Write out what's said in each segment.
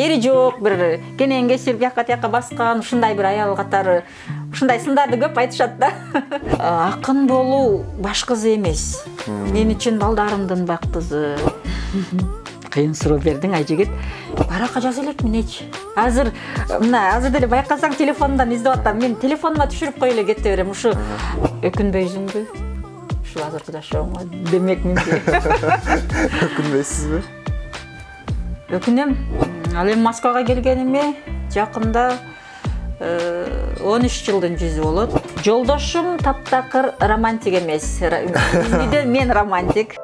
эри жок, бир кенен кесип бияка тияка баскан, ушундай бир аял катары, ушундай сындарды көп айтышат да. Акын болуу баш кызы эмес. Мен үчүн балдарымдын бактызы. Кыйын суроо бердиң, Айжигит. Баракка жаза элек менечи. Азыр деле байкасаң телефондан издеп атам. Мен телефонума түшүрүп кой эле кете берем. Ушу өкүнбөйсүңбү? Ушу азыркы жашооңо демекминби? Өкүнбөйсүзбү? Өкүнөм. Ал эми Москвага келгениме жакында 13 жылдын жүзү болот. Жолдошум таптакыр романтик эмес. Мен романтик.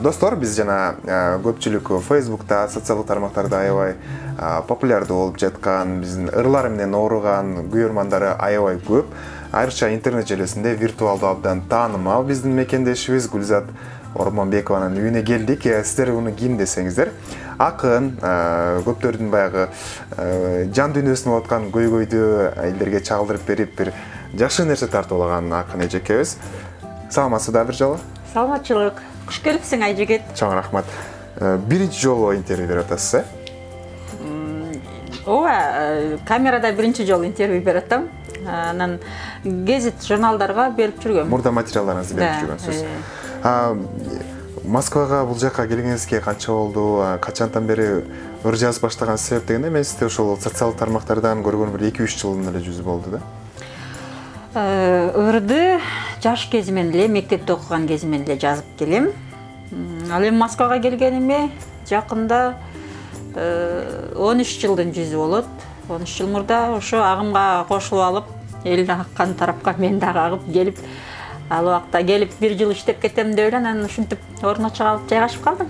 Достор, биз жана көпчүлүк Facebook'та, социалдык тармактарда аябай популярдуу болуп жаткан, биздин ырлар менен ооруган күйөрмандары аябай көп. Айрыкча интернет желесинде виртуалдуу абдан таанымал биздин мекендешибиз Гүлзат Ормонбекованын үйүнө келдик. Сиздер уну ким десеңиздер, акын, көптөрдүн баягы жан дүйнөсүнө болуп аткан көйгөйдү элдерге чагылдырып берип, бир жакшы нерсе тартуулаган акын эжекебиз. Саламатсыздар бир жолу? Саламатчылык. Куш келипсиң, Айжигит. Чоң рахмат. Биринчи жолу интервью берип атасыз, Ооба, камерада биринчи жолу интервью берип атам. Анан гезит, журналдарга берип жүргөм. Мурда материалдарыңызды берип жүргөнсүз. Москвага бул жакка келгениңизге канча болду? Качантан бери ыр жазып баштаган себеп дегенде мен сизди ошол социалдык тармактардан көргөн бир 2-3 жылдын эле жүзү болду да. Ырды жаш кезимен эле, мектепте окуган кезимен эле жазып келем. Ал эми Москвага келгениме жакында 13 жылдын жүзү болот. 13 жыл мурда ошо агымга кошулуп алып, эл аккан тарапка мен дагы агып келип, ал убакта келип 1 жыл иштеп кетем деп эле анан ушинтип ордуна чыга алып жайгашып калдым.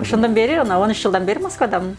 Ошондон бери, 13 жылдан бери Москвадамын.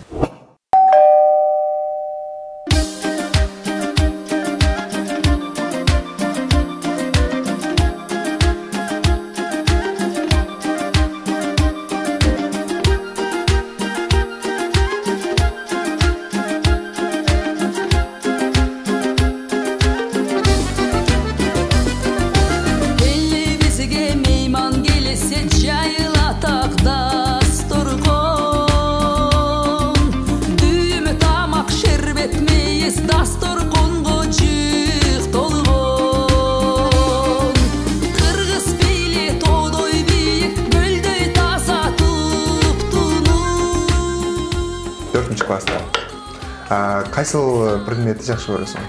Кайсыл предметти жакшы көрөсүң?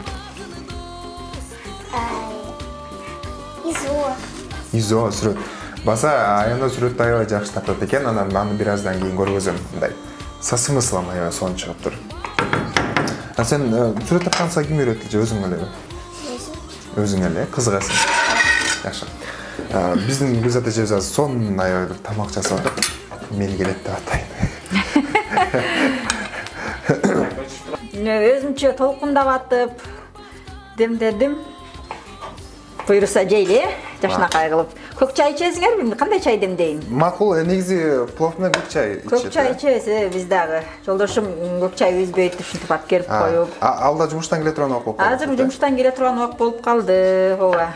Изо, сүрөт. Баса аянда сүрөттү аябай жакшы тартат экен, анан аны бир аздан кийин көргөзөм. Мындай смыслам аябай сонун чыгып тур. Сен сүрөт тартканга ким үйрөттү же өзүң элеби? Өзүң эле, кызыгасың. Жакшы. Биздин Гүлзат эжебиз азыр сонун аябай бир тамак жасап атат. Мени келет деп атайын. Өзүмчө толкундап атып, демдедим. Буйруса жейли, жашынакай кылып. Көк чай ичесиңерби? Кандай чай демдейин? Макул, негизи плов менен көк чай ичет. Көк чай ичебиз биз дагы. Жолдошум көк чай үзбөйт, ушинтип алып келип коюп. Алда жумуштан келе турган убак болуп калды. Азыр жумуштан келе турган убак болуп калды. Ооба.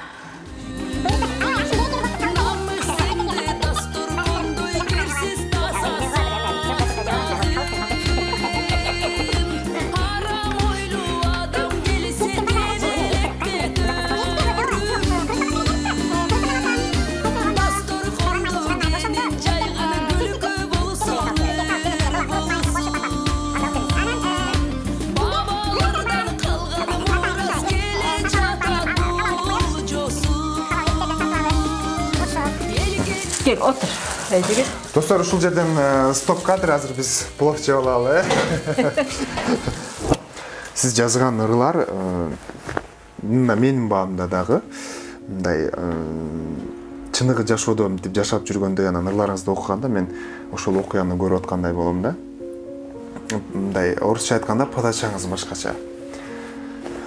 Отыр, Айжигит. Достор, ушул жерден стоп кадр, азыр биз плов жеп алалы. Сиз жазган ырлар менин баамда дагы мындай чыныгы жашоодо мынтип жашап жүргөндө анан ырларыңызды окуганда мен ошол окуяны көрүп аткандай болом да. Мындай орусча айтканда подачаңыз башкача.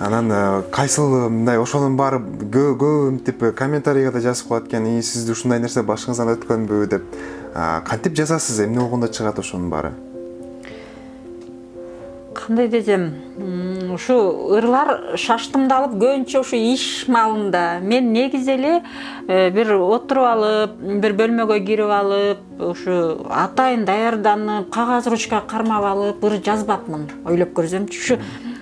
Анан кайсыл мындай ошонун баары көп мынтип комментарийге да жазып коет экен, сизде ушундай нерсе башыңыздан өткөнбү деп. Кантип жазасыз, эмне болгондо чыгат ошонун баары? Кандай десем, ушу ырлар шаштымдалып көбүнчө ушу иш маалында мен негизи эле бир отуруп алып бир бөлмөгө кирип алып ушу атайын даярданып кагаз ручка кармап алып ыр жазбапмын. Ойлоп көрсөмчү ушу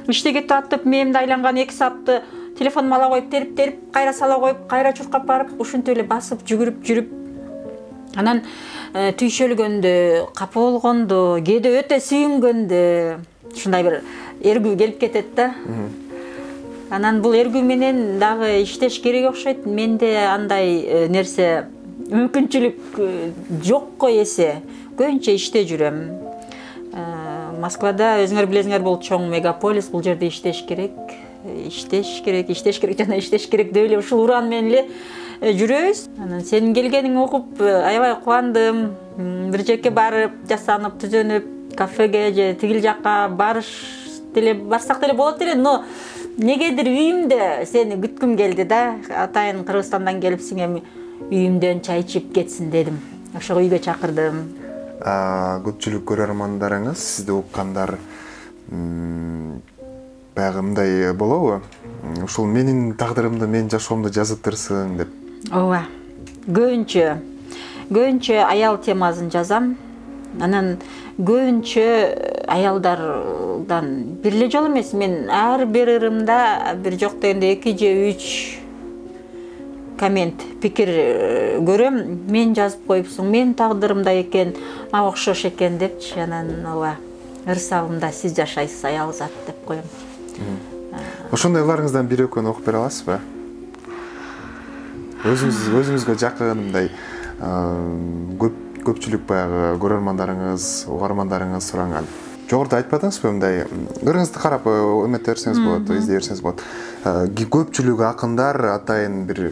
иште кетип атып мээмди айланган 2 саатты телефонума ала коюп терип кайра сала коюп кайра чуркап барып ушинтип эле басып жүгүрүп жүрүп анан түйшөлгөндө капа болгондо кээде өтө сүйүнгөндө ушундай бир эргүү келип кетет да. Анан бул эргүү менен дагы иштеш керек окшойт. Менде андай нерсе мүмкүнчүлүк жокко эсе көбүнчө иште жүрөм. Москвада өзүңөр билесиңер бул чоң мегаполис, бул жерде иштеш керек жана иштеш керек деп эле ушул уран менен эле жүрөбүз. Анан сенин келгениңди угуп аябай кубандым. Бир жерге барып, жасанып, түзөнүп, кафеге же тигил жакка барсак деле болот деле, но негедир үйүмдө сени күткүм келди да. Атайын Кыргызстандан келип сиңем үйүмдөн чай ичип кетсин дедим. Ошого үйгө чакырдым. Көпчүлүк көрөрмандарыңыз сизди уккандар баягы мындай болобу? Ушул менин тагдырымды, менин жашоомду жазып турсуң деп. Ооба. Көбүнчө аял темасын жазам. Анан көбүнчө аялдардан бир эле жолу эмес, мен ар бир ырымда бир жок дегенде 2 же 3 коммент, пикир көрөм. Мен жазып коюпсуң, мен тагдырымда экен, мага окшош экен депчи. Анан ооба, ырсабымда сиз жашайсыз аял зат деп коем. Ошондойларыңыздан бир экөөнү окуп бере аласызбы? Өзүңүзгө жакын мындай көпчүлүк баягы көрөрмандарыңыз, угармандарыңыз суранган. Жогоруда айтпадыңызбы мындай ырыңызды карап эмете берсеңиз болот, издей берсеңиз болот. Көпчүлүк акындар атайын бир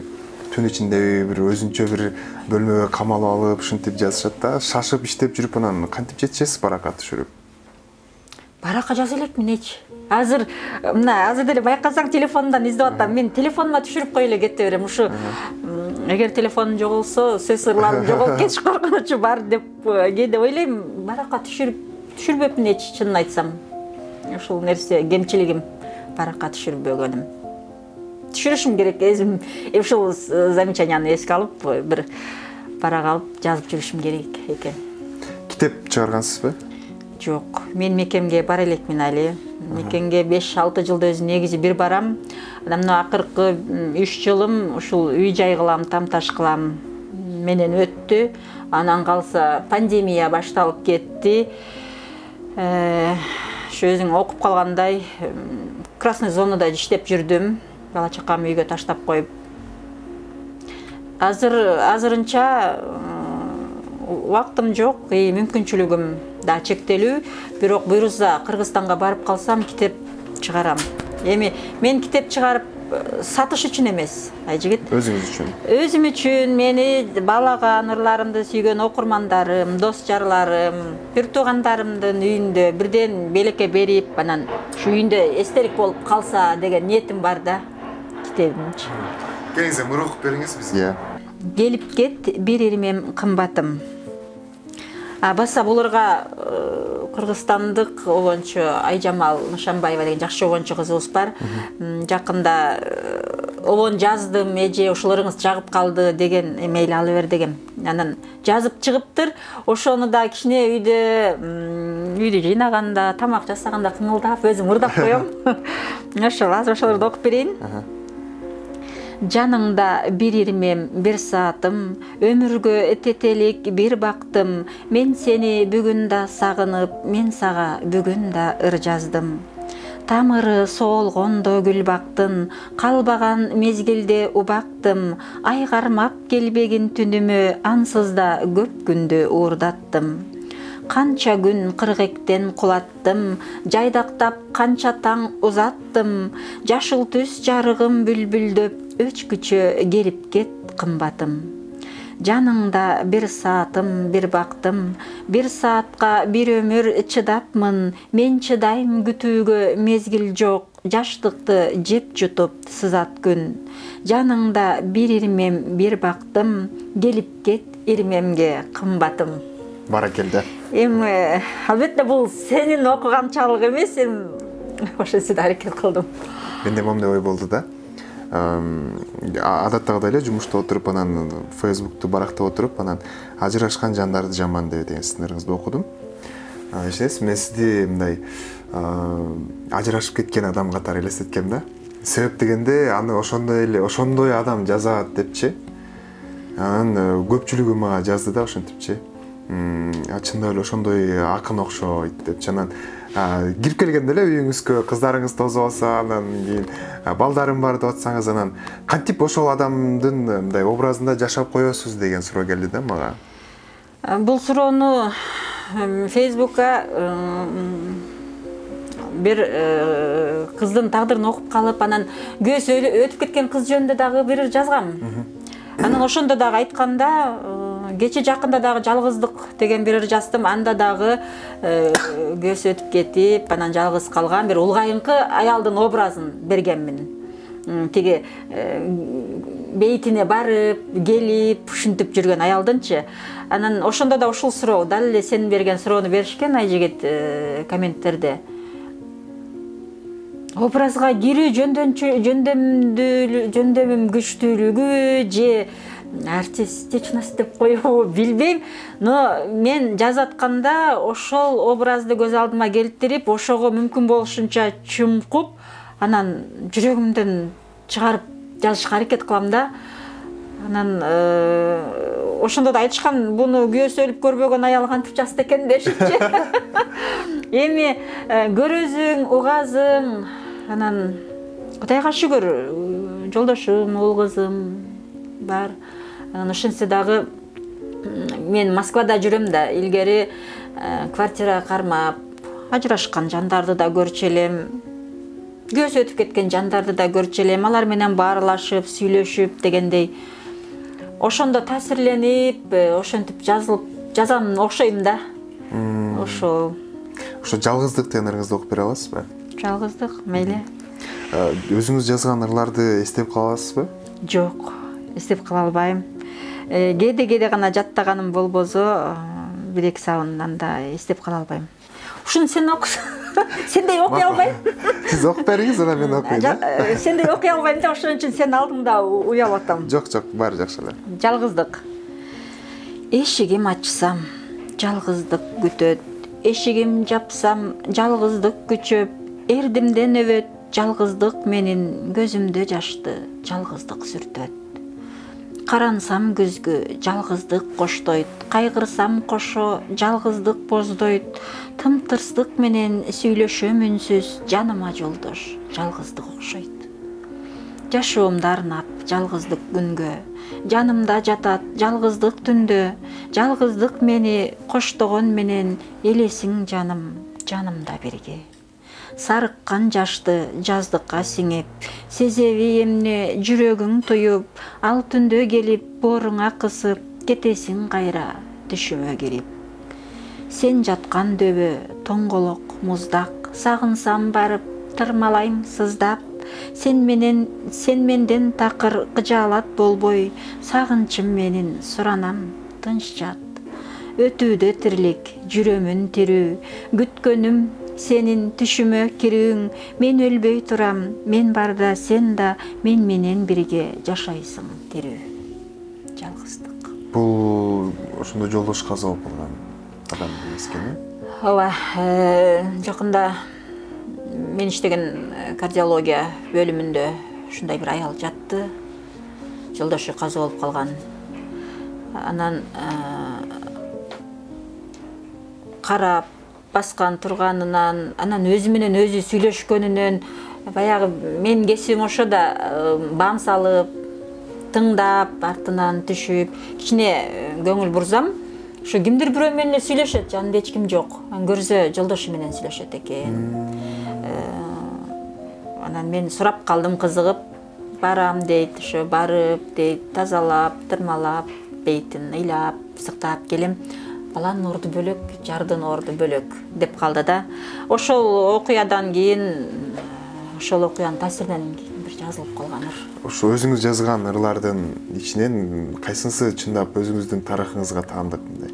түн ичинде бир өзүнчө бир бөлмөгө камалып алып, ушинтип жазышат да, шашып иштеп жүрүп анан кантип жетишесиз баракка түшүрүп? Баракка жаза элекмин эч. Азыр деле байкасаң телефонумдан издеп атам. Мен телефонума түшүрүп коюп эле кете берем. Ушу эгер телефонум жоголсо, сөз ырларым жоголуп кетиш коркунучу бар деп кээде ойлойм. Баракка түшүрбөпмүн эч, чынын айтсам. Ушул нерсе кемчилигим, баракка түшүрбөгөнүм. Түшүрүшүм керек, өзүм ушул замечанияны эске алып, бир барак алып жазып жүрүшүм керек экен. Китеп чыгаргансызбы? Жок, мен мекемге бара элекмин али. Мекемге 5-6 жылда өзү негизи бир барам. Анан акыркы 3 жылым ушул үй жай кылам, тамташ кылам менен өттү. Анан калса пандемия башталып кетти. Ошо өзүң окуп калгандай красный зонада иштеп жүрдүм. Бала чакамды үйгө таштап коюп. Азырынча убактым жок, мүмкүнчүлүгүм да чектелүү. Бирок буйруза Кыргызстанга барып калсам китеп чыгарам. Эми мен китеп чыгарып сатыш үчүн эмес, жигит. Өзүңүз үчүн. Өзүм үчүн, мени баалаган, ырларымды сүйгөн окурмандарым, дос жарларым, бир туугандарымдын үйүндө бирден белекке берип, анан ушу үйүндө эстелик болуп калса деген ниетим бар да, китебимчи. Келиңиз, мурукуп бериңиз бизге. Келип кет, бир ирмем кымбатым. Баса буларга кыргызстандык обончу Айжамал Нышанбаева деген жакшы обончу кызыбыз бар. Жакында обон жаздым, эже ушуларыңыз жагып калды деген эмейл алып бер дегем. Анан жазып чыгыптыр. Ошону да кичине үйдү жыйнаганда, тамак жасаганда кыңылдап, өзүм ырдап коем. Ошол азыр ошолорду окуп берейин. Жаныңда бир ирмем, бир саатым, өмүргө тетелик бир бактым. Мен сени бүгүн да сагынып, мен сага бүгүн да ыр жаздым. Тамыры соолгондо гүл бактын, калбаган мезгилде убактым. Ай кармап келбегин түнүмө, ансыз да көп күндү уурдаттым. Канча күн кыргектен кулаттым, жайдактап канча таң узаттым. Жашыл түс жарыгым бүлбүлдөп, өчкүчө келип кет кымбатым. Жаныңда бир саатым, бир бактым, бир саатка бир өмүр чыдапмын. Мен чыдайм күтүүгө мезгил жок, жаштыкты жеп жутуп сызат күн. Жаныңда бир ирмем, бир бактым, келип кет ирмемге кымбатым. Баракелде. Эми албетте бул сенин окуганчалык эмес, ошентсе да аракет кылдым. Менде момундай ой болду да. Адаттагыдай эле жумушта отуруп анан Facebook'tu барактап отуруп анан ажырашкан жандарды жаман деген сценарийиңизди окудум. Ишенесиз, мен сизди мындай ажырашып кеткен адам катары элестеткем да. Себеп дегенде аны ошондой адам жазат депчи. Анан көпчүлүгү мага жазды да ошентипчи. Чындап эле ошондой акын окшойт депчи. Анан кирип келгенде эле үйүңүзгө кыздарыңыз тозуп алса, анан кийин балдарым бар деп атсаңыз, анан кантип ошол адамдын мындай образында жашап коесуз деген суроо келди да мага. Бул суроону Facebook'ка бир кыздын тагдырын окуп калып, анан көз өтүп кеткен кыз жөнүндө дагы бир жазгам. Анан ошондо дагы айтканда, кече жакында дагы жалгыздык деген бир жаздым. Анда дагы көз өтүп кетип, анан жалгыз калган бир улгайыңкы аялдын образын бергенмин. Тиги бейтине барып, келип, ушинтип жүргөн аялдынчы. Анан ошондо да ушул суроо, дал эле сен берген суроону беришкен Айжигит комменттерде. Образга кирүү жөндөмүм күчтүүлүгү же артистичность деп коебу билбейм, но мен жазатканда ошол образды көз алдыма келтирип, ошого мүмкүн болушунча чумкуп, анан жүрөгүмдөн чыгарып жазышка аракет кылам да. Анан ошондо да айтышкан, буну күйөөсү өлүп көрбөгөн аял кантип жазды экен дешипчи. Эми көрөзүң, угазың, анан Кудайга шүгүр, жолдошум, уул кызым бар. Анан ошентсе дагы мен Москвада жүрөм да, илгери квартира кармап, ажырашкан жандарды да көрчү элем. Көз өтүп кеткен жандарды да көрчү элем. Алар менен баарлашып, сүйлөшүп дегендей. Ошондо таасирленип, ошентип жазам окшойм да. Ошо жалгыздык деген ырыңызды окуп бере аласызбы? Жалгыздык, мейли. Өзүңүз жазган ырларды эстеп кала аласызбы? Жок, эстеп кала албайм. Кээде гана жаттаганым болбосо, 1-2 сабындан да эстеп кала албайм. Ушуну сен окусуң. Сендей окуй албайм. Сиз окуп бериңиз, анан мен окуйм. Сендей окуй албайм да, ошон үчүн сенин алдыңда уялып атам. Жок, баары жакшы эле. Жалгыздык. Эшигим ачсам, жалгыздык күтөт. Эшигим жапсам, жалгыздык күчөп. Эрдимден өбөт, жалгыздык менин көзүмдө жашты, жалгыздык сүртөт. Карансам күзгү, жалгыздык коштойт. Кайгырсам кошо, жалгыздык боздойт. Тымтырсыздык менен сүйлөшөм үнсүз, жаныма жолдош, жалгыздык окшойт. Жашоомду арнап, жалгыздык күнгө, жанымда жатат, жалгыздык түндө. Жалгыздык мени коштогон менен, элесиң жаным, жанымда бирге. Сарыккан жашты жаздыкка сиңип, сезеби эмне жүрөгүң туюп, ал түндө келип, бооруңа кысып, кетесиң кайра түшүмө кирип. Сен жаткан дөбө, тоңголок, муздак, сагынсам барып, тырмалайм сыздап. Сен менден такыр кыжаалат болбой, сагынчым менин суранам, тынч жат. Өтүүдө тирлик, жүрөмүн тирүү, күткөнүм сенин түшүмө кирүүң. Мен өлбөй турам, мен барда сен да, мен менен бирге жашайсың тирүү. Жалгыздык. Бул ошондой жолдош каза болуп калган адам эмескен? Ооба, жакында мен иштеген кардиология бөлүмүндө ушундай бир аял жатты. Жолдошу каза болуп калган. Анан карап баскан турганынан, анан өзү менен өзү сүйлөшкөнүнөн, баягы мен кесибим ошо да бам салып, тыңдап, артынан түшүп, кичине көңүл бурзам. Ошо кимдир бирөө менен сүйлөшөт, жанында эч ким жок. Көрсө жолдошу менен сүйлөшөт экен. Анан мен сурап калдым, кызыгып, барам дейт, ошо барып дейт, тазалап, тырмалап, бейтин ыйлап, сыктап келем. Баланын орду бөлөк, жардын орду бөлөк деп калды да. Ошол окуядан кийин, ошол окуянын таасиринен бир жазылып калган ыр. Ошо өзүңүз жазган ырлардын ичинен кайсынысы чындап өзүңүздүн тарыхыңызга таандык мындай?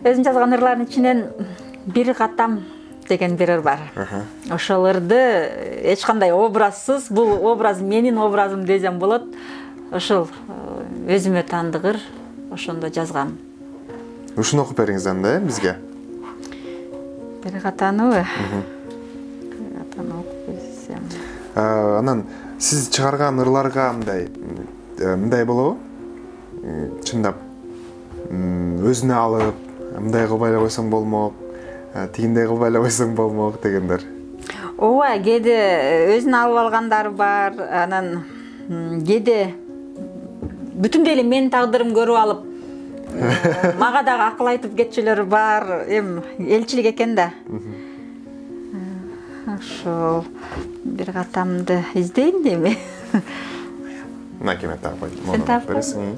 Өзүм жазган ырлардын ичинен бир катам деген бир ыр бар. Ошол ырды эч кандай образсыз, бул образ менин образым десем болот. Ошол өзүмө таандык ыр, ошондо жазгам. Ушуну окуп бериңиз анда бизге. Бир катаныбы? Катаны окуп берсем. Анан сиз чыгарган ырларга мындай болобу? Чындап өзүнө алып, мындай кылып эле койсоң болмок, тигиндей кылып эле койсоң болмок дегендер. Ооба, кээде өзүнө алып алгандар бар, анан кээде бүтүндөй эле менин тагдырым көрүп алып, мага дагы акыл айтып кетчүлөр бар. Элчилик экен да. Ошол бир катамды издейин дейми? Накеме таап койдум. Сен таап бересиң.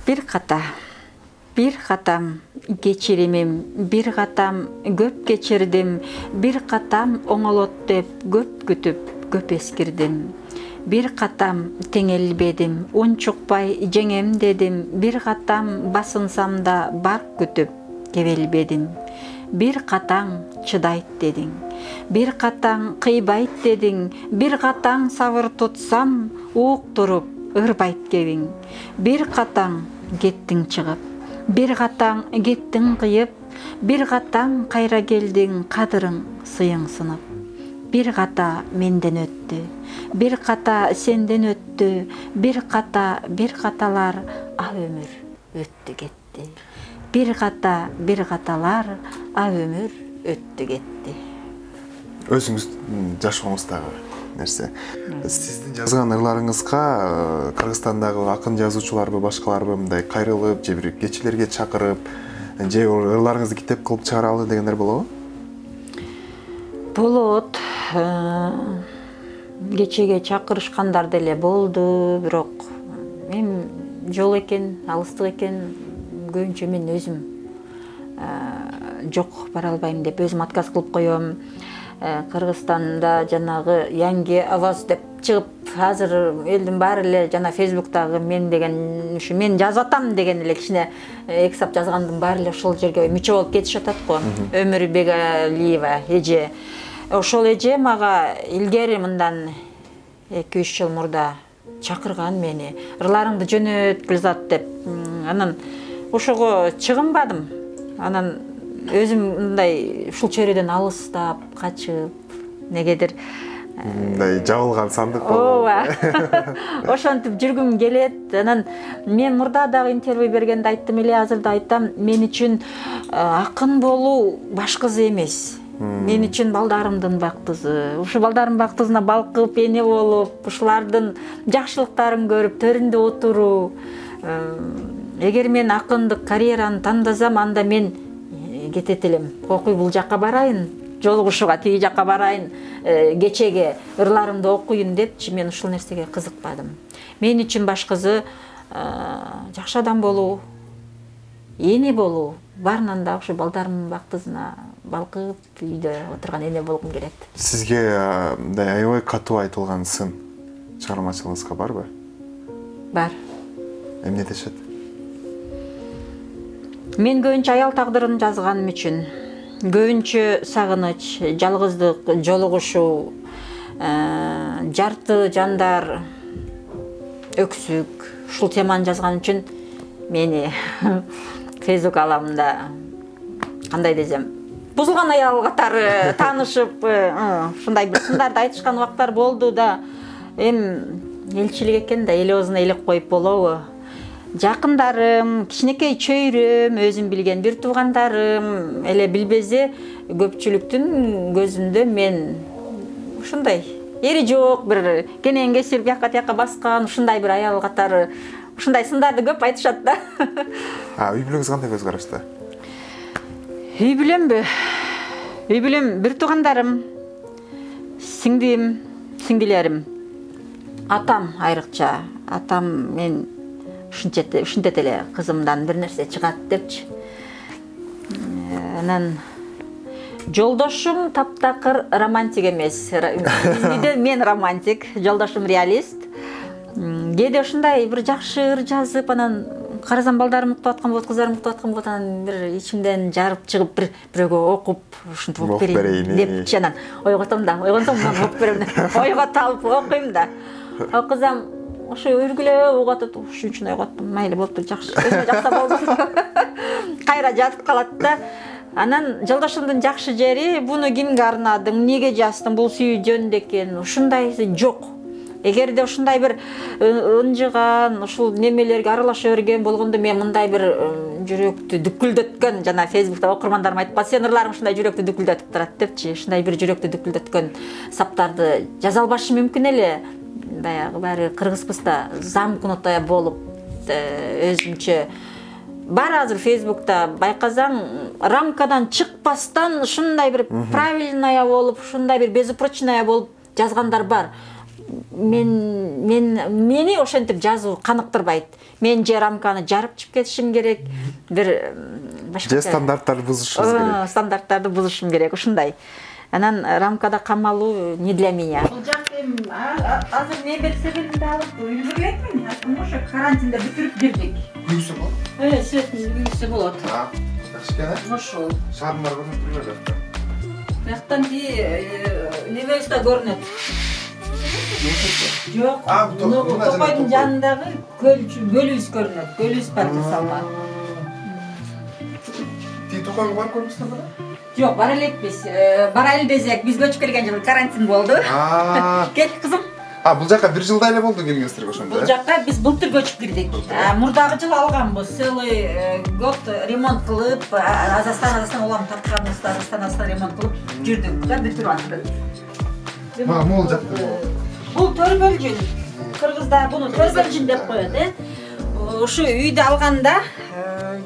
Бир катам кечиримим, бир катам көп кечирдим, бир катам оңолот деп көп күтүп, көп эскирдим. Бир катам теңелбедим, унчукпай жеңем дедим, бир катам басынсам да бар күтүп, кебелбедим. Бир катаң чыдайт дедиң, бир катаң кыйбайт дедиң, бир катаң сабыр тутсам, ууктуруп ырбайт кебиң. Бир катаң кеттиң чыгып, бир катаң кеттиң кыйып, бир катаң кайра келдиң, кадырың сыйың сынып. Бир ката менден өттү, бир ката сенден өттү, бир каталар а өмүр өттү кетти. Бир каталар а өмүр өттү кетти. Өзүңүз жашооңуздагы нерсе. Сиздин жазган ырларыңызга Кыргызстандагы акын жазуучуларбы, башкаларбы мындай кайрылып, же бир кечилерге чакырып, же ырларыңызды китеп кылып чыгаралы дегендер болобу? Болот. Кечеге чакырышкандар деле болду, бирок мен жол экен, алыстык экен, көбүнчө мен өзүм жок бара албайм деп өзүм отказ кылып коём. Кыргызстанда жанагы Yangi Avaz деп чыгып, азыр элдин баары эле жана Facebook'тагы мен деген ушу мен жазып атам деген эле кичине эки сап жазгандын баары эле ошол жерге мүчө болуп кетишип атат го. Өмүр Бегалиева эже. Ошол эже мага илгери мындан 2-3 жыл мурда чакырган мени. Ырларыңды жөнөт Гүлзат деп. Анан ошого чыгынбадым. Анан өзүм мындай ушул чөйрөдөн алыстап, качып, негедир мындай жабылган сандык болуп. Ооба. Ошентип жүргүм келет. Анан мен мурда дагы интервью бергенде айттым эле, азыр да айтам, мен үчүн акын болуу баш кызы эмес. Мен үчүн балдарымдын бактызы. Ушу балдарымдын бактызына балкып, эне болуп, ушулардын жакшылыктарын көрүп, төрүндө отуруу. Эгер мен акындык карьераны тандасам, анда мен кетет элем. Окуй бул жакка барайын, жолугушууга тиги жакка барайын, кечеге ырларымды окуйун депчи мен ушул нерсеге кызыкпадым. Мен үчүн баш кызы жакшы адам болуу, эне болуу, баарынан да ушу балдарымдын бактызына балкып, үйдө отурган эне болгум келет. Сизге мындай аябай катуу айтылган сын чыгармачылыгыңызга барбы? Бар. Эмне дешет? Мен көбүнчө аял тагдырын жазганым үчүн, көбүнчө сагыныч, жалгыздык, жолугушуу, жарты жандар, өксүк, ушул теманы жазган үчүн мени Facebook аламында кандай десем, бузулган аял катары таанышып, ушундай бир сындарды айтышкан убактар болду да, элчилик экен да, эл оозуна элек коюп болобу? Жакындарым, кичинекей чөйрөм, өзүм билген бир туугандарым эле билбезе, көпчүлүктүн көзүндө мен ушундай эри жок, бир кенен кесип бияка тияка баскан, ушундай бир аял катары, ушундай сындарды көп айтышат да. Үй бүлөңүз кандай көз карашта? Үй бүлөмбү? Үй бүлөм бир туугандарым, сиңдим, сиңдилерим, атам айрыкча. Атам мен ушинтет эле кызымдан бир нерсе чыгат депчи. Анан жолдошум таптакыр романтик эмес. Бизде мен романтик, жолдошум реалист. Кээде ушундай бир жакшы ыр жазып, анан карасам балдарым уктап аткан болот, кыздарым уктап аткан болот, анан бир ичимден жарып чыгып бирөөгө окуп ушинтип окуп берейин депчи, анан ойготом да, ойгонсом окуп берем да, ойготуп алып окуйм да. Кызым ошо үргүлөп угуп атат, ушун үчүн ойготтум, майли болупту, жакшы, өзүмө жакса болду. Кайра жатып калат да. Анан жолдошумдун жакшы жери, буну кимге арнадың, эмнеге жаздың, бул сүйүү жөнүндө экен, ушундайсы жок. Эгерде ушундай бир ынжыган, ушул немелерге аралаша берген болгондо мен мындай бир жүрөктү дүкүлдөткөн, жана Facebook'та окурмандарым айтып калат, сен ырларың ушундай жүрөктү дүкүлдөтүп турат депчи, ушундай бир жүрөктү дүкүлдөткөн саптарды жаза албашы мүмкүн эле. Баягы баары кыргызбызда замкнутая болуп, өзүнчө бар азыр Facebook'та байкасаң, рамкадан чыкпастан ушундай бир правильная болуп, ушундай бир безупречная болуп жазгандар бар. Мени ошентип жазуу каныктырбайт. Мен же рамканы жарып чыгып кетишим керек, бир башка стандарттарды бузушубуз керек. Стандарттарды бузушум керек, ушундай. Анан рамкада камалуу не для меня. Бул жак эми азыр мен берсебелимди алып үлгүрөймүн. Ошо карантинде бүтүрүп бирдик. Күйүүсү болот? Светтин күйүүсү болот. Жакшы экен. Ошол. Шаардар көрүнүп турбайбы? Бияктан неместе көрүнөт. Жок. Токойдун жанындагы көлүбүз көрүнөт. Көлүбүз бар жасалма. Токойго барып көрмүсүңөр беле? Жок, бара элекпиз. Бара эле десек, биз көчүп келген жылы карантин болду. Кел, кызым. Бул жака бир жылдай эле болду келгенсиздер ошондо. Бул жака биз былтыр көчүп кирдик. Мурдагы жылы алганбыз. Целый год ремонт кылып, Казакстан улам тартканыбызда Казакстан ремонт кылып жүрдүк да, бүтүрүп аттык. Могул жакта. Бул төрбөлжүн. Кыргыздар буну төрбөлжүн деп коет, Ушу үйдү алганда,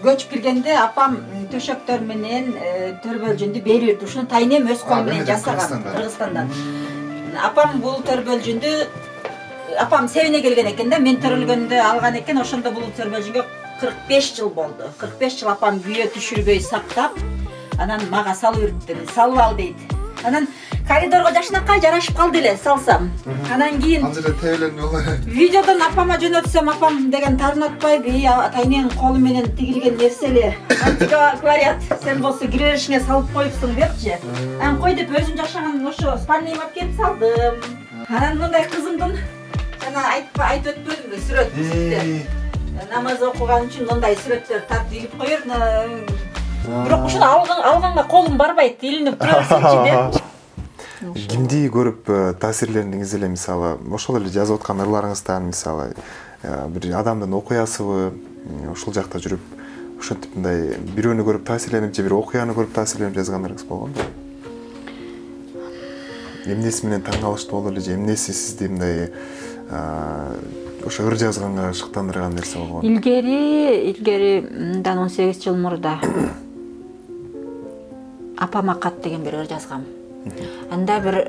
көчүп киргенде апам төшөктөр менен төрбөлжүндү берирди. Ушуну тайнем өз колу менен жасаган Кыргызстандан. Апам бул төрбөлжүндү апам Себине келген экен да, мен төрөлгөндө алган экен. Ошондо бул төрбөлжүнгө 45 жыл болду. 45 жыл апам күйө түшүрбөй сактап, анан мага салып бериптир. Салып ал дейт. Анан коридорго жакшынакай жарашып калды эле салсам. Анан кийин азыр тебелен болду. Видеодон апама жөнөтсөм, апам деген тарын атпайбы, атайнын колу менен тигилген нерсе эле. Антиквариат, сен болсо кире беришиңе салып коюпсуң депчи. Анан кой деп өзүм жашаган ошо спальныйыма алып келип салдым. Анан мындай кызымдын жана айтып өтпөдүмбү, сүрөт. Намаз окуган үчүн мындай сүрөттөр тартып илип коёр. Бирок ушуну алганга колум барбайт, илинип тура берсемчи деп. Кимди көрүп таасирлениңиз эле, мисалы, ошол эле жазып аткан ырларыңыздан, мисалы, бир адамдын окуясыбы, ошол жакта жүрүп, ошентип мындай бирөөнү көрүп таасирленип же бир окуяны көрүп таасирленип жазгандарыңыз болгонбу? Эмнеси менен таң калыштуу болду эле же эмнеси сизди мындай ошо ыр жазганга шыктандырган нерсе болгон? Илгери мындан 18 жыл мурда апама кат деген бир ыр жазгам. Анда бир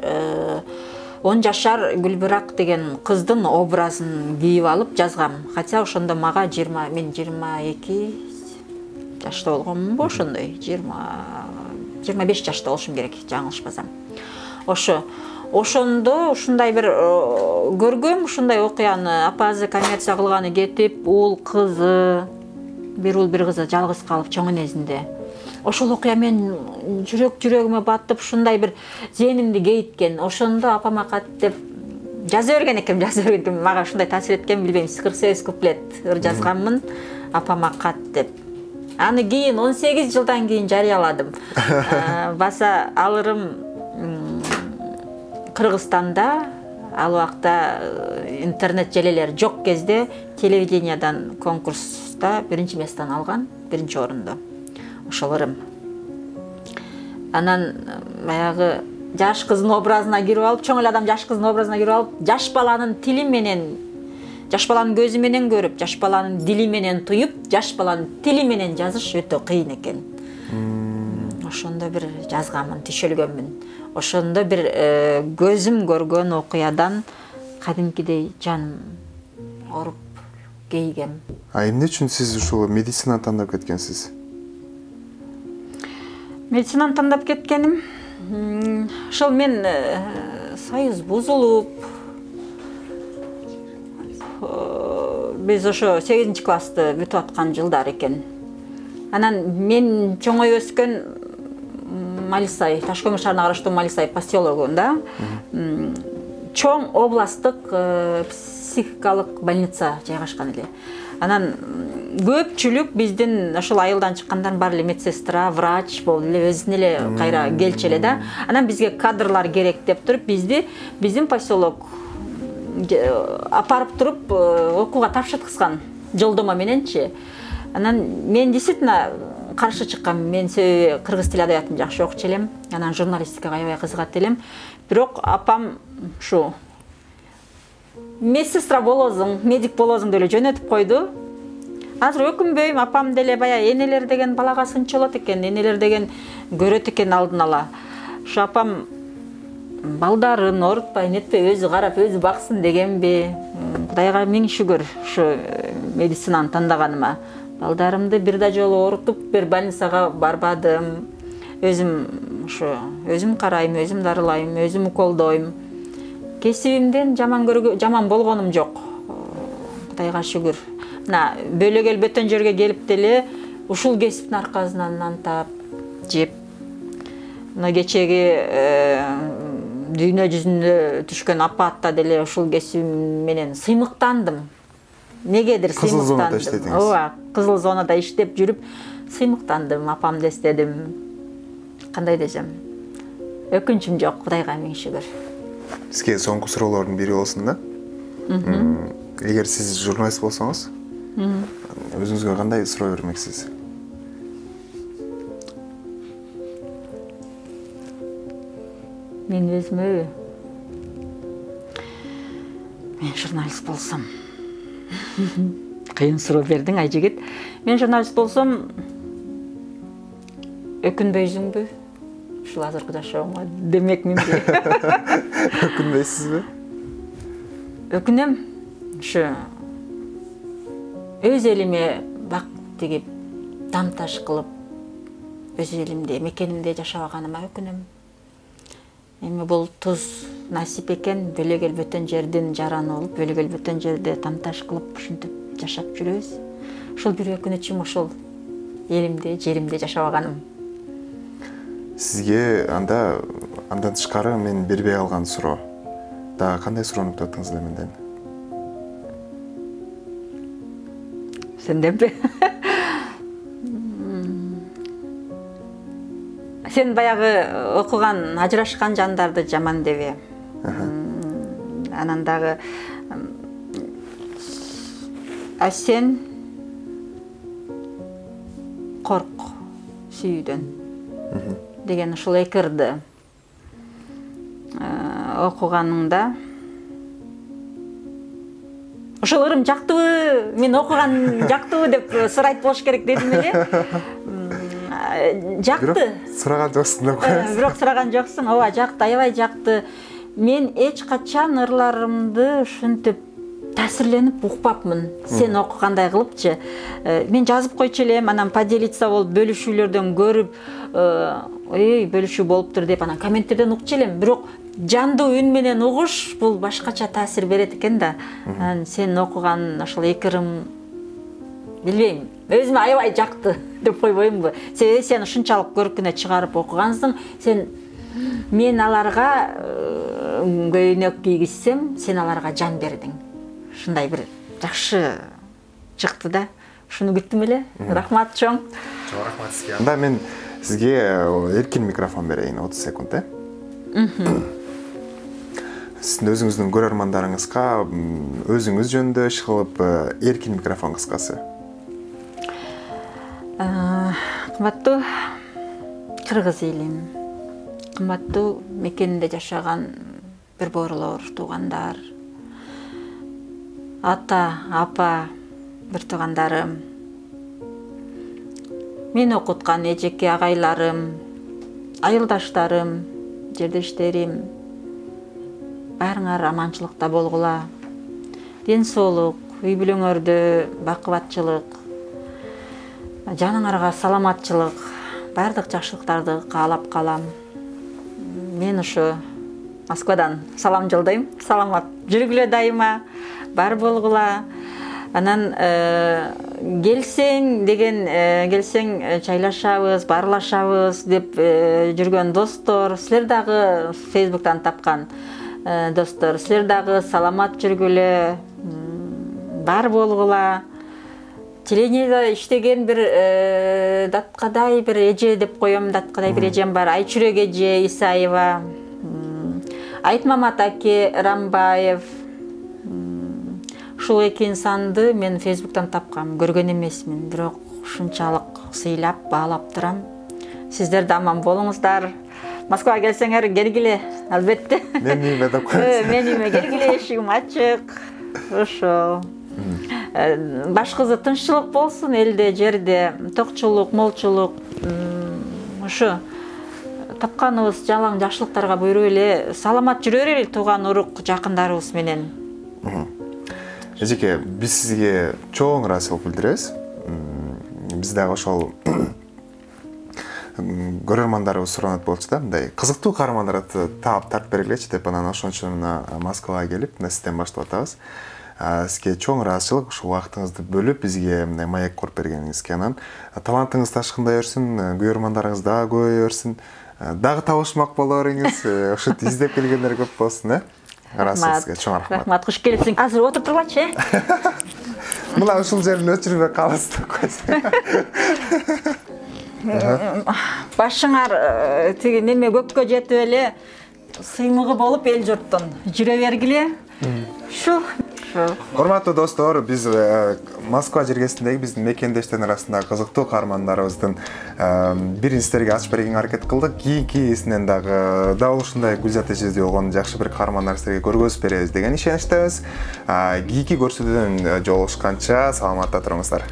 10 жашар Гүлбирак деген кыздын образын кийип алып жазгам. Хотя ошондо мага мен 22 жашта болгоммунбу, ошондой 25 жашта болушум керек, жаңылышпасам. Ошондо ушундай бир көргөм, ушундай окуяны апасы коммерция кылганы кетип, ул кызы, бир кызы жалгыз калып чоң энесинде. Ошол окуя мен жүрөгүмө батып, ушундай бир зээнимди кейиткен. Ошондо апама кат деп жаза берген экен, мага ушундай таасир эткен, билбейм, 48 куплет ыр жазганмын, апама кат деп. Аны кийин 18 жылдан кийин жарыяладым. Баса алырым Кыргызстанда, ал убакта интернет желелер жок кезде телевидениядан конкурста биринчи местен алган, биринчи орунду. Ошол ырым. Анан баягы жаш кыздын образына кирип алып, чоң эле адам жаш кыздын образына кирип алып, жаш баланын тили менен, жаш баланын көзү менен көрүп, жаш баланын дили менен туюп, жаш баланын тили менен жазыш өтө кыйын экен. Ошондо бир жазганмын, түшөлгөнмүн. Ошондо бир көзүм көргөн окуядан кадимкидей жаным оруп кейгем. Эмне үчүн сиз ушул медицинаны тандап кеткенсиз? Медицинаны тандап кеткеним, ошол мен союз бузулуп, Биз ошо 8 классты бүтүп аткан жылдар экен. Анан мен чоңой өскөн Малисай, Ташкөмүр шаарына караштуу Малисай поселогунда чоң областтык психикалык больница жайгашкан эле. Анан көпчүлүк биздин ошол айылдан чыккандар баары эле медсестра, врач болуп эле өзүнө эле кайра келчү эле да. Анан бизге кадрлар керек деп туруп биздин поселок апарып туруп окууга тапшырткызган жолдомо мененчи. Анан мен действительно каршы чыккам. Мен себеби кыргыз тил адабиятын жакшы окучу элем. Анан журналистикага аябай кызыгат элем. Бирок апам ушу медсестра болосуң, медик болосуң деп эле жөнөтүп койду. Азыр өкүнбөйм, апам деле баягы энелер деген балага сынчолот экен, энелер деген көрөт экен алдын ала. Ушу апам балдарын оорутпай, нетпей өзү карап, өзү баксын дегенби. Кудайга миң шүгүр ушу медицинаны тандаганыма. Балдарымды бир да жолу оорутуп, бир больницага барбадым. Өзүм карайм, өзүм дарылайм, өзүм уколдойм. Кесибимден жаман болгонум жок. Кудайга шүгүр. Мына бөлөгөл бөтөн жерге келип деле ушул кесиптин аркасынан нан таап, жеп. Мына кечеги дүйнө жүзүнө түшкөн апатта деле ушул кесибим менен сыймыктандым. Негедир сыймыктандым. Кызыл зонада иштедиңиз. Ооба, кызыл зонада иштеп жүрүп сыймыктандым, апамды эстедим. Кандай десем, өкүнчүм жок, Кудайга миң шүгүр. Сизге соңку суроолордун бири болсун да. Эгер сиз журналист болсоңуз, өзүңүзгө кандай суроо бермексиз? Мен өзүмө мен журналист болсом. Кыйын суроо бердиң, ай жигит. Мен журналист болсом, өкүнбөйсүңбү? Ушул азыркы жашооңо демекминби? Өкүнбөйсүзбү? Өкүнөм. Ушу өз элиме бак тигип, тамташ кылып, өз элимде, мекенимде жашабаганыма өкүнөм. Эми бул туз насип экен, бөлөгөл бөтөн жердин жараны болуп, бөлөгөл бөтөн жерде тамташ кылып, ушинтип жашап жүрөбүз. Ушул бир өкүнүчүм, ушул элимде, жеримде жашабаганым. Сизге андан тышкары мен бербей алган суроо. Дагы кандай суроону күтүп аттыңыз менден? Сенденби? Сен баягы окуган, ажырашкан жандарды жаман дебе. Анан дагы сен корк сүйүүдөн деген ушул экирди окуганыңда ошол ырым жактыбы, мен окуган жактыбы деп сурайт болуш керек дедим эле. Жакты. Сураган жоксуң деп коесуз. Бирок сураган жоксуң. Ооба, жакты, аябай жакты. Мен эч качан ырларымды ушинтип таасирленип укпапмын. Сен окугандай кылыпчы. Мен жазып койчу элем, анан поделиться болуп, бөлүшүүлөрдөн көрүп, бөлүшүү болуптур деп анан комменттерден укчу элем. Бирок жандуу үн менен угуш бул башкача таасир берет экен да. Сен окуган ошол экирим билбейм, өзүмө аябай жакты деп койбоймбу? Себеби сен ушунчалык көркүнө чыгарып окугансың, мен аларга көйнөк кийгизсем, сен аларга жан бердиң. Ушундай бир жакшы чыкты да. Ушуну күттүм эле. Рахмат чоң. Чоң рахмат сизге. Анда мен сизге эркин микрофон берейин, 30 секунд, Сиздин өзүңүздүн көрөрмандарыңызга өзүңүз жөнүндө иш кылып, эркин микрофон кыскасы. Кымбаттуу кыргыз элим, кымбаттуу мекенинде жашаган бир боорулор, туугандар, ата, апа, бир туугандарым, мени окуткан эжеке агайларым, айылдаштарым, жердештерим, баарыңар аманчылыкта болгула. Ден соолук, үй бүлөңөрдө бакыбатчылык, жаныңарга саламатчылык, баардык жакшылыктарды каалап калам. Мен ушу Москвадан салам жолдойм. Саламат жүргүлө дайыма, бар болгула. Анан келсең деген келсең чайлашабыз, барлашабыз деп жүргөн достор, силер дагы Facebook'тан тапкан достор, силер дагы саламат жүргүлө, бар болгула. Телевидениеде иштеген бир Даткадай бир эже деп коем, Даткадай бир эжем бар, Айчүрөк эже Исаева, Айтмамат аке Рамбаев. Ушул эки инсанды мен Facebook'тан тапкам, көргөн эмесмин, бирок ушунчалык сыйлап, баалап турам. Сиздер да аман болуңуздар. Москвага келсеңер келгиле, албетте. Мен үйүмө деп коесуз. Мен үйүмө келгиле, эшигим ачык. Ошол. Баш кызы тынччылык болсун элде, жерде, токчулук, молчулук. Ушу тапканыбыз жалаң жакшылыктарга буйруп эле саламат жүрө берели тууган урук жакындарыбыз менен. Эжеке, биз сизге чоң ыраазычылык билдиребиз. Биз дагы ошол көрөрмандарыбыз суранат болчу да, мындай кызыктуу каармандарды таап тартып бергилечи деп, анан ошон үчүн мына Москвага келип, сизден баштап атабыз. Сизге чоң ыраазычылык ушул убактыңызды бөлүп бизге мындай маек куруп бергениңизге. Анан талантыңыз ташкындай берсин, көрөрмандарыңыз дагы көбөйө берсин, дагы табышмак боло бериңиз, ушинтип издеп келгендер көп болсун, Ыраазычылыгыңызга чоң рахмат. Рахмат, куш келипсиң. Азыр отуруп тургачы, Мына ушул жерин өчүрбөй каласыз деп койсуң. Башыңар тиги неме көккө жетип эле сыймыгы болуп эл журттун жүрө бергиле. Шу. Урматтуу достор, биз Москва жергесиндеги биздин мекендештердин арасындагы кызыктуу каармандарыбыздын бирин сиздерге ачып бергенге аракет кылдык. Кийинкисинен дагы дал ушундай Гүлзат эжебиздей болгон жакшы бир каармандар сиздерге көргөзүп беребиз деген ишеничтебиз. Кийинки көрсөтүүдөн жолугушканча саламатта туруңуздар.